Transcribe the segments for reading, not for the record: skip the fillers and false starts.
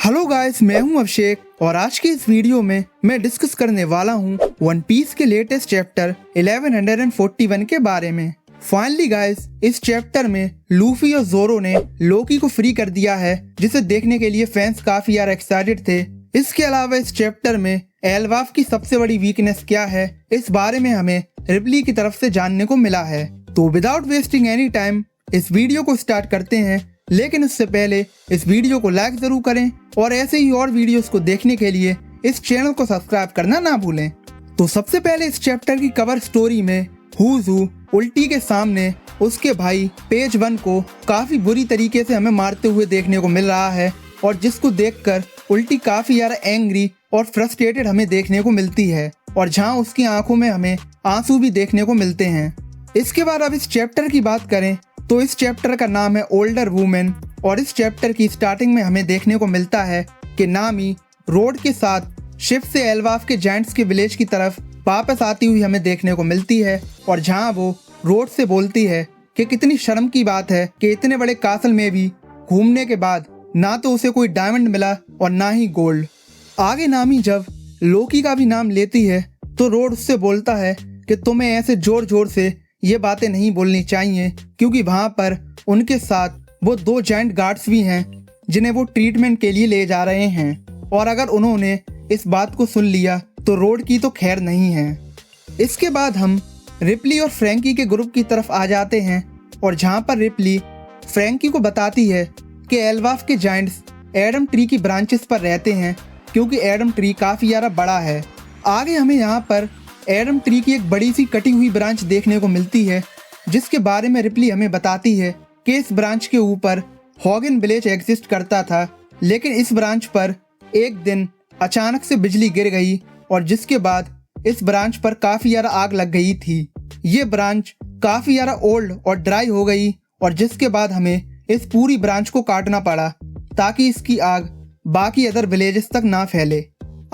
Hello guys, मैं हूं अभिषेक और आज की इस वीडियो में मैं डिस्कस करने वाला हूं वन पीस के लेटेस्ट चैप्टर 1141 के बारे में। फाइनली गाइस, इस चैप्टर में लूफी और जोरो ने लोकी को फ्री कर दिया है, जिसे देखने के लिए फैंस काफी यार एक्साइटेड थे। इसके अलावा इस चैप्टर में एल्बाफ की सबसे बड़ी वीकनेस क्या है, इस बारे में हमें रिप्ली की तरफ से जानने को मिला है। तो विदाउट वेस्टिंग एनी टाइम इस वीडियो को स्टार्ट करते हैं, लेकिन उससे पहले इस वीडियो को लाइक जरूर करें और ऐसे ही और वीडियोस को देखने के लिए इस चैनल को सब्सक्राइब करना ना भूलें। तो सबसे पहले इस चैप्टर की कवर स्टोरी में हुजू उल्टी के सामने उसके भाई पेज 1 को काफी बुरी तरीके से हमें मारते हुए देखने को मिल रहा है, और जिसको देखकर उल्टी काफी यार एंग्री और फ्रस्ट्रेटेड हमें देखने को मिलती है, और जहां उसकी आंखों में हमें आंसू भी देखने को मिलते हैं। इसके बाद अब इस चैप्टर की बात करें तो इस चैप्टर का नाम है ओल्डर वुमेन, और इस चैप्टर की स्टार्टिंग में हमें देखने को मिलता है कि नामी रोड के साथ शिप से एल्बाफ के जायंट्स के विलेज की तरफ वापस आती हुई हमें देखने को मिलती है, और जहां वो रोड से बोलती है कि कितनी शर्म की बात है कि इतने बड़े कासल में भी घूमने के बाद ना तो उसे कोई डायमंड मिला और ना ही गोल्ड। आगे नामी जब लोकी का भी नाम लेती है तो रोड उससे बोलता है कि तुम्हें ऐसे जोर जोर से ये बातें नहीं बोलनी चाहिए, क्योंकि वहां पर उनके साथ वो 2 जायंट गार्ड्स भी हैं जिन्हें वो ट्रीटमेंट के लिए ले जा रहे हैं, और अगर उन्होंने इस बात को सुन लिया तो रोड की तो खैर नहीं है। इसके बाद हम रिप्ली और फ्रैंकी के ग्रुप की तरफ आ जाते हैं, और जहां पर रिप्ली फ्रैंकी को बताती है कि एल्बाफ के जायंट्स एडम ट्री की ब्रांचेस पर रहते हैं, क्योंकि एडम ट्री काफ़ी ज़्यादा बड़ा है। आगे हमें यहाँ पर एडम ट्री की एक बड़ी सी कटी हुई ब्रांच देखने को मिलती है, जिसके बारे में रिप्ली हमें बताती है कि इस ब्रांच के ऊपर हॉगन विलेज एग्जिस्ट करता था, लेकिन इस ब्रांच पर एक दिन अचानक से बिजली गिर गई, और जिसके बाद इस ब्रांच पर काफ़ी ज़्यादा आग लग गई थी। ये ब्रांच काफ़ी ज़्यादा ओल्ड और ड्राई हो गई, और जिसके बाद हमें इस पूरी ब्रांच को काटना पड़ा ताकि इसकी आग बाकी अदर विलेजेस तक ना फैले।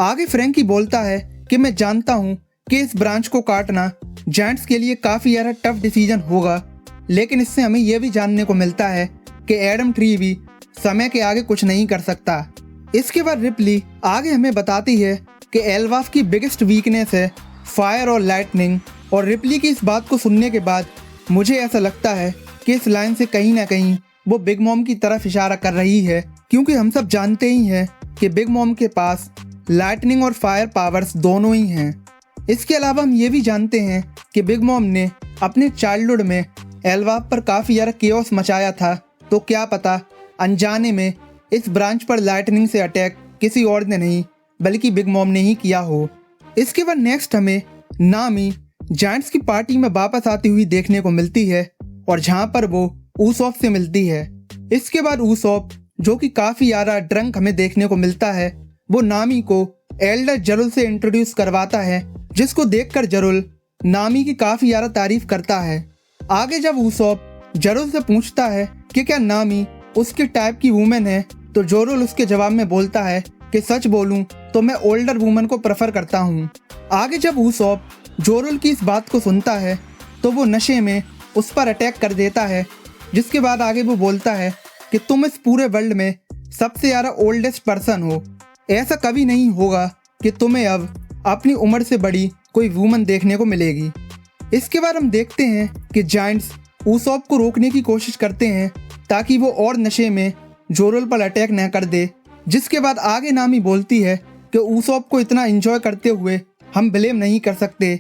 आगे फ्रैंकी बोलता है कि मैं जानता हूँ कि इस ब्रांच को काटना जायंट्स के लिए काफ़ी ज़्यादा टफ डिसीजन होगा, लेकिन इससे हमें यह भी जानने को मिलता है कि एडम ट्री भी समय के आगे कुछ नहीं कर सकता। इसके बाद रिप्ली आगे हमें बताती है कि एल्बाफ की बिगेस्ट वीकनेस है फायर और लाइटनिंग, और रिप्ली की इस बात को सुनने के बाद मुझे ऐसा लगता है कि इस लाइन से कहीं ना कहीं वो बिग मॉम की तरफ इशारा कर रही है, क्योंकि हम सब जानते ही हैं कि बिग मॉम के पास लाइटनिंग और फायर पावर्स दोनों ही हैं। इसके अलावा हम ये भी जानते हैं कि बिग मॉम ने अपने चाइल्डहुड में एल्बाफ पर काफ़ी ज़्यादा केओस मचाया था, तो क्या पता अनजाने में इस ब्रांच पर लाइटनिंग से अटैक किसी और ने नहीं बल्कि बिग मॉम ने ही किया हो। इसके बाद नेक्स्ट हमें नामी जायंट्स की पार्टी में वापस आती हुई देखने को मिलती है, और जहाँ पर वो ऊसॉप से मिलती है। इसके बाद ऊसॉप, जो कि काफ़ी ज़्यादा ड्रंक हमें देखने को मिलता है, वो नामी को एल्डर जरुल से इंट्रोड्यूस करवाता है, जिसको देखकर जरुल नामी की काफ़ी ज़्यादा तारीफ करता है। आगे जब ऊसॉप जरुल से पूछता है कि क्या नामी उसके टाइप की वुमेन है, तो जरुल उसके जवाब में बोलता है कि सच बोलूं तो मैं ओल्डर वुमन को प्रेफर करता हूं। आगे जब ऊसॉप जरुल की इस बात को सुनता है तो वो नशे में उस पर अटैक कर देता है, जिसके बाद आगे वो बोलता है कि तुम इस पूरे वर्ल्ड में सबसे ज़्यादा ओल्डेस्ट पर्सन हो, ऐसा कभी नहीं होगा कि तुम्हें अब अपनी उम्र से बड़ी कोई वुमन देखने को मिलेगी। इसके बाद हम देखते हैं कि जायंट्स ऊसॉप को रोकने की कोशिश करते हैं ताकि वो और नशे में जोरुल पर अटैक न कर दे, जिसके बाद आगे नामी बोलती है कि ऊसॉप को इतना एंजॉय करते हुए हम ब्लेम नहीं कर सकते,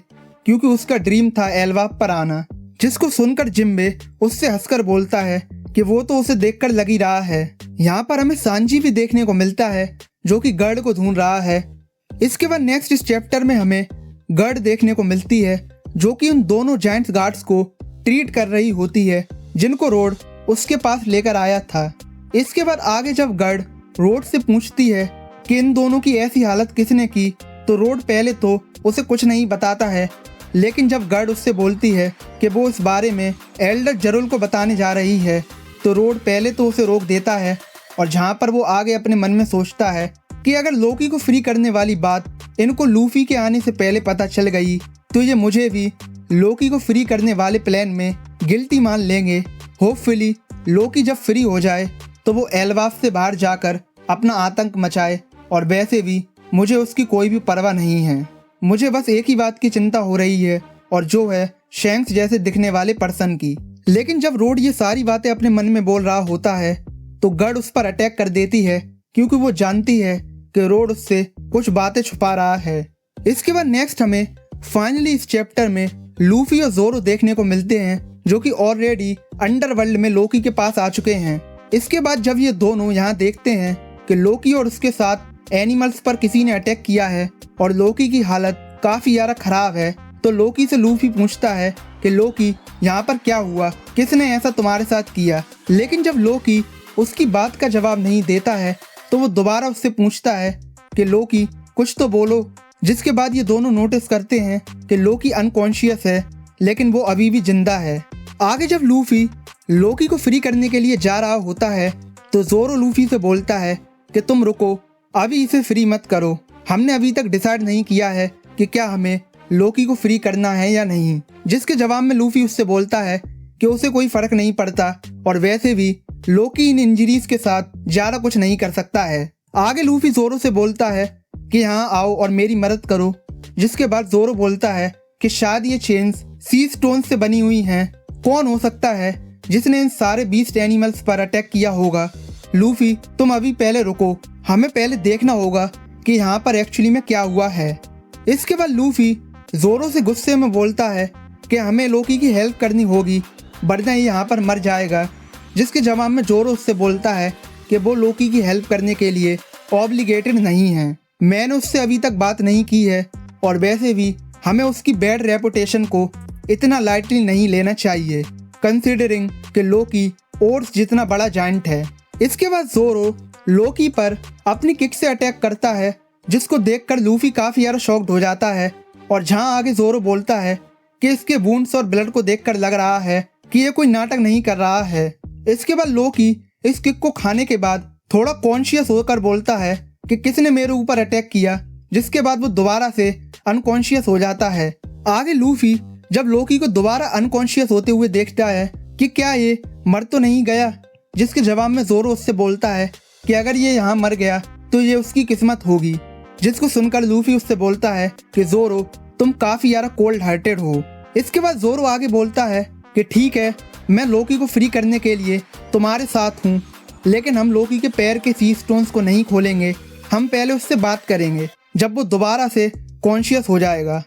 क्योंकि उसका ड्रीम था एल्बाफ पर आना। जिसको सुनकर जिम्बे उससे हंसकर बोलता है कि वो तो उसे देखकर लग ही रहा है। यहाँ पर हमें सांजी भी देखने को मिलता है, जो कि गर्ड को ढूंढ रहा है। इसके बाद नेक्स्ट इस चैप्टर में हमें गर्ड देखने को मिलती है, जो कि उन दोनों जायंट्स गार्ड्स को ट्रीट कर रही होती है जिनको रोड उसके पास लेकर आया था। इसके बाद आगे जब गर्ड रोड से पूछती है कि इन दोनों की ऐसी हालत किसने की, तो रोड पहले तो उसे कुछ नहीं बताता है, लेकिन जब गर्ड उससे बोलती है कि वो इस बारे में एल्डर जरुल को बताने जा रही है, तो रोड पहले तो उसे रोक देता है, और जहाँ पर वो आगे अपने मन में सोचता है कि अगर लोकी को फ्री करने वाली बात इनको लूफी के आने से पहले पता चल गई तो ये मुझे भी लोकी को फ्री करने वाले प्लान में गिल्टी मान लेंगे। होपफुली लोकी जब फ्री हो जाए तो वो एल्बाफ से बाहर जाकर अपना आतंक मचाए, और वैसे भी मुझे उसकी कोई भी परवाह नहीं है। मुझे बस एक ही बात की चिंता हो रही है, और जो है शैंक्स जैसे दिखने वाले पर्सन की। लेकिन जब रोड ये सारी बातें अपने मन में बोल रहा होता है तो गढ़ उस पर अटैक कर देती है, क्योंकि वो जानती है कि रोड उससे कुछ बातें छुपा रहा है। इसके बाद नेक्स्ट हमें फाइनली इस चैप्टर में लूफी और जोरो देखने को मिलते हैं, जो कि ऑलरेडी अंडरवर्ल्ड में लोकी के पास आ चुके हैं। इसके बाद जब ये दोनों यहाँ देखते हैं कि लोकी और उसके साथ एनिमल्स पर किसी ने अटैक किया है और लोकी की हालत काफी ज्यादा खराब है, तो लोकी से लूफी पूछता है कि लोकी यहाँ पर क्या हुआ, किसने ऐसा तुम्हारे साथ किया। लेकिन जब लोकी उसकी बात का जवाब नहीं देता है तो वो दोबारा उससे पूछता है कि लोकी कुछ तो बोलो। जिसके बाद ये दोनों नोटिस करते हैं कि लोकी अनकॉन्शियस है, लेकिन वो अभी भी जिंदा है। आगे जब लूफी लोकी को फ्री करने के लिए जा रहा होता है तो जोरो लूफी से बोलता है कि तुम रुको, अभी इसे फ्री मत करो, हमने अभी तक डिसाइड नहीं किया है कि क्या हमें लोकी को फ्री करना है या नहीं। जिसके जवाब में लूफी उससे बोलता है कि उसे कोई फर्क नहीं पड़ता, और वैसे भी लोकी इन इंजरीज के साथ ज्यादा कुछ नहीं कर सकता है। आगे लूफी जोरो से बोलता है कि यहाँ आओ और मेरी मदद करो। जिसके बाद जोरो बोलता है कि शायद ये चेन्स सी स्टोन से बनी हुई हैं, कौन हो सकता है जिसने इन सारे बीस्ट एनिमल्स पर अटैक किया होगा। लूफी तुम अभी पहले रुको, हमें पहले देखना होगा कि यहाँ पर एक्चुअली में क्या हुआ है। इसके बाद लूफी जोरो से गुस्से में बोलता है कि हमें लोकी की हेल्प करनी होगी, वरना ये यहाँ पर मर जाएगा। जिसके जवाब में जोरो उससे बोलता है कि वो लोकी की हेल्प करने के लिए ऑब्लिगेटेड नहीं है, मैंने उससे अभी तक बात नहीं की है, और वैसे भी हमें उसकी बैड रेपुटेशन को इतना लाइटली नहीं लेना चाहिए, कंसीडरिंग कि लोकी ओर्स जितना बड़ा जायंट है। इसके बाद जोरो लोकी पर अपनी किक से अटैक करता है, जिसको देखकर लूफी काफी ज्यादा शॉक्ड हो जाता है। और जहां आगे जोरो बोलता है कि इसके वुंड्स और ब्लड को देखकर लग रहा है कि ये कोई नाटक नहीं कर रहा है। इसके बाद लोकी इस किक को खाने के बाद थोड़ा कॉन्शियस होकर बोलता है कि किसने मेरे ऊपर अटैक किया। जिसके बाद वो दोबारा से अनकॉन्शियस हो जाता है। आगे लूफी जब लोकी को दोबारा अनकॉन्शियस होते हुए देखता है कि क्या ये मर तो नहीं गया। जिसके जवाब में जोरो उससे बोलता है कि अगर ये यहाँ मर गया तो ये उसकी किस्मत होगी। जिसको सुनकर लूफी उससे बोलता है कि जोरो तुम काफी ज्यादा कोल्ड हार्टेड हो। इसके बाद जोरो आगे बोलता है कि ठीक है, मैं लोकी को फ्री करने के लिए तुम्हारे साथ हूँ, लेकिन हम लोकी के पैर के सी स्टोन्स को नहीं खोलेंगे, हम पहले उससे बात करेंगे जब वो दोबारा से कॉन्शियस हो जाएगा।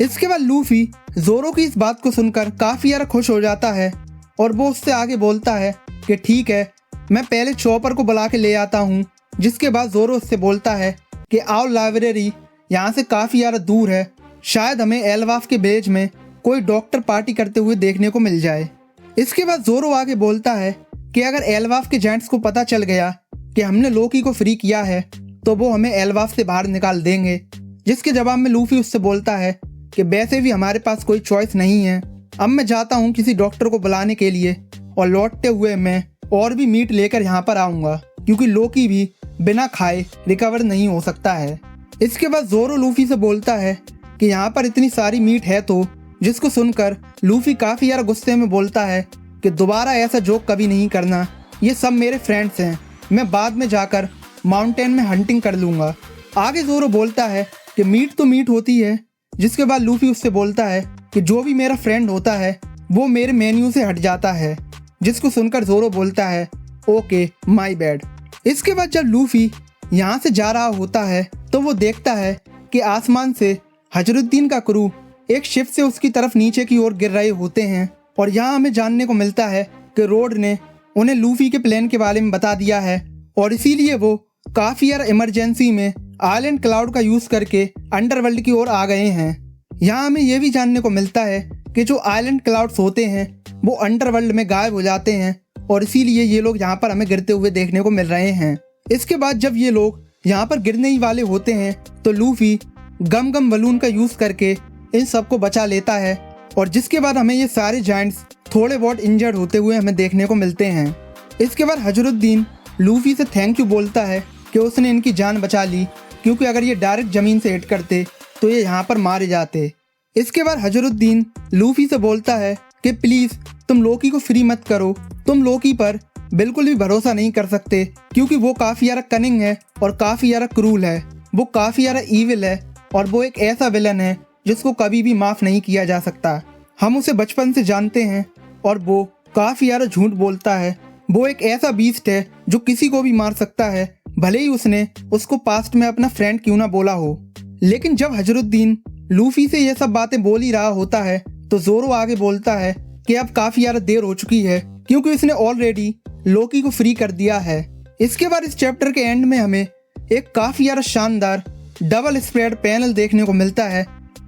इसके बाद लूफी जोरो की इस बात को सुनकर काफी ज्यादा खुश हो जाता है, और वो उससे आगे बोलता है कि ठीक है, मैं पहले चॉपर को बुला के ले आता हूँ। जिसके बाद जोरो उससे बोलता है कि आओ, लाइब्रेरी यहाँ से काफी ज्यादा दूर है, शायद हमें एल्वाफ के विलेज में कोई डॉक्टर पार्टी करते हुए देखने को मिल जाए। इसके बाद जोरो आगे बोलता है कि अगर एल्वाफ के जेंट्स को पता चल गया कि हमने लोकी को फ्री किया है तो वो हमें एल्वाफ से बाहर निकाल देंगे। जिसके जवाब में लूफी उससे बोलता है कि वैसे भी हमारे पास कोई चॉइस नहीं है, अब मैं जाता हूँ किसी डॉक्टर को बुलाने के लिए, और लौटते हुए मैं और भी मीट लेकर यहाँ पर आऊँगा, क्योंकि लोकी भी बिना खाए रिकवर नहीं हो सकता है। इसके बाद जोरो लूफी से बोलता है कि यहाँ पर इतनी सारी मीट है तो, जिसको सुनकर लूफी काफी ज्यादा गुस्से में बोलता है कि दोबारा ऐसा जोक कभी नहीं करना, ये सब मेरे फ्रेंड्स हैं, मैं बाद में जाकर माउंटेन में हंटिंग कर लूंगा। आगे जोरो बोलता है कि मीट तो मीट होती है। जिसके बाद लूफी उससे बोलता है कि जो भी मेरा फ्रेंड होता है वो मेरे मेन्यू से हट जाता है। जिसको सुनकर जोरो बोलता है ओके, माय बैड। इसके बाद जब लूफी यहाँ से जा रहा होता है तो वो देखता है कि आसमान से हजरुद्दीन का क्रू एक शिप से उसकी तरफ नीचे की ओर गिर रहे होते हैं। और यहाँ हमें जानने को मिलता है कि रोड ने उन्हें लूफी के प्लान के बारे में बता दिया है, और इसीलिए वो काफी यार इमरजेंसी में आइलैंड क्लाउड का यूज करके अंडरवर्ल्ड की ओर आ गए हैं। यहाँ हमें यह भी जानने को मिलता है कि जो आइलैंड क्लाउड्स होते हैं वो अंडरवर्ल्ड में गायब हो जाते हैं, और इसीलिए ये लोग यहाँ पर हमें गिरते हुए देखने को मिल रहे हैं। इसके बाद जब ये लोग यहाँ पर गिरने ही वाले होते हैं तो लूफी गम गम बलून का यूज करके इन सबको बचा लेता है, और जिसके बाद हमें ये सारे जायंट्स थोड़े बहुत इंजर्ड होते हुए हमें देखने को मिलते हैं। इसके बाद हजरुद्दीन लूफी से थैंक यू बोलता है कि उसने इनकी जान बचा ली, क्योंकि अगर ये डायरेक्ट जमीन से हिट करते तो ये यहाँ पर मारे जाते। इसके बाद हजरुद्दीन लूफी से बोलता है कि प्लीज तुम लोकी को फ्री मत करो, तुम लोकी पर बिल्कुल भी भरोसा नहीं कर सकते, क्योंकि वो काफ़ी ज़्यादा कनिंग है और काफ़ी ज़्यादा क्रूल है। वो काफ़ी ज़्यादा ईविल है और वो एक ऐसा विलन है जिसको कभी भी माफ़ नहीं किया जा सकता। हम उसे बचपन से जानते हैं और वो काफ़ी ज़्यादा झूठ बोलता है। वो एक ऐसा बीस्ट है जो किसी को भी मार सकता है, भले ही उसने उसको पास्ट में अपना फ्रेंड क्यों ना बोला हो। लेकिन जब हजरुद्दीन लूफी से ये सब बातें बोल ही रहा होता है तो जोरो आगे बोलता है कि अब काफ़ी ज़्यादा देर हो चुकी है, क्योंकि उसने ऑलरेडी लोकी को फ्री कर दिया है। इसके बाद इस चैप्टर के एंड में हमें एक काफ़ी ज़्यादा शानदार डबल स्प्रेड पैनल देखने को मिलता है,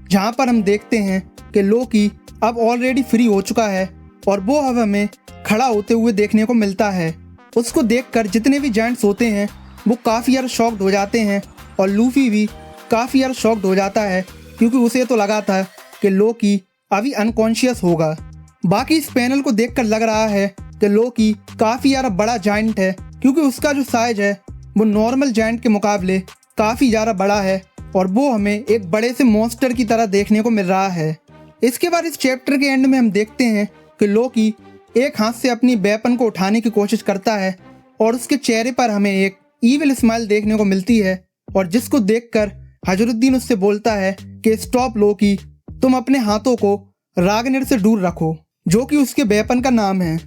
जहाँ पर हम देखते हैं कि लोकी अब ऑलरेडी फ्री हो चुका है और वो अब हमें खड़ा होते हुए देखने को मिलता है। उसको देखकर जितने भी जायंट्स होते हैं वो काफ़ी ज़्यादा शॉक्ड हो जाते हैं और लूफी भी काफ़ी ज़्यादा शॉक्ड हो जाता है, क्योंकि उसे तो लगा था कि लोकी अभी अनकॉन्शियस होगा। बाकी इस पैनल को देखकर लग रहा है कि लोकी काफ़ी ज़्यादा बड़ा जायंट है, क्योंकि उसका जो साइज है वो नॉर्मल जायंट के मुकाबले काफ़ी ज़्यादा बड़ा है और वो हमें एक बड़े से मॉन्स्टर की तरह देखने को मिल रहा है। इसके बाद इस चैप्टर के एंड में हम देखते हैं कि लोकी एक हाथ से अपनी वेपन को उठाने की कोशिश करता है और उसके चेहरे पर हमें एक ईविल स्माइल देखने को मिलती है, और जिसको देखकर हजरुद्दीन उससे बोलता है कि स्टॉप लोकी, तुम अपने हाथों को रागनिर से दूर रखो, जो कि उसके वेपन का नाम है।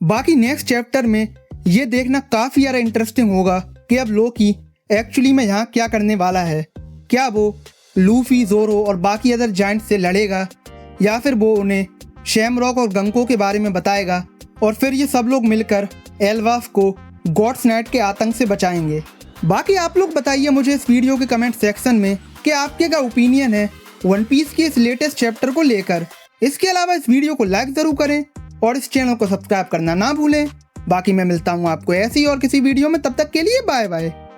बाकी नेक्स्ट चैप्टर में ये देखना काफ़ी ज़्यादा इंटरेस्टिंग होगा कि अब लोकी एक्चुअली में यहाँ क्या करने वाला है। क्या वो लूफी, जोरो और बाकी अदर जायंट से लड़ेगा, या फिर वो उन्हें शैमरॉक और गंको के बारे में बताएगा और फिर ये सब लोग मिलकर एल्वाफ को गॉड्स नाइट के आतंक से बचाएंगे। बाकी आप लोग बताइए मुझे इस वीडियो के कमेंट सेक्शन में कि आपके क्या ओपिनियन है वन पीस के इस लेटेस्ट चैप्टर को लेकर। इसके अलावा इस वीडियो को लाइक ज़रूर करें और इस चैनल को सब्सक्राइब करना ना भूलें। बाकी मैं मिलता हूँ आपको ऐसी और किसी वीडियो में, तब तक के लिए बाय बाय।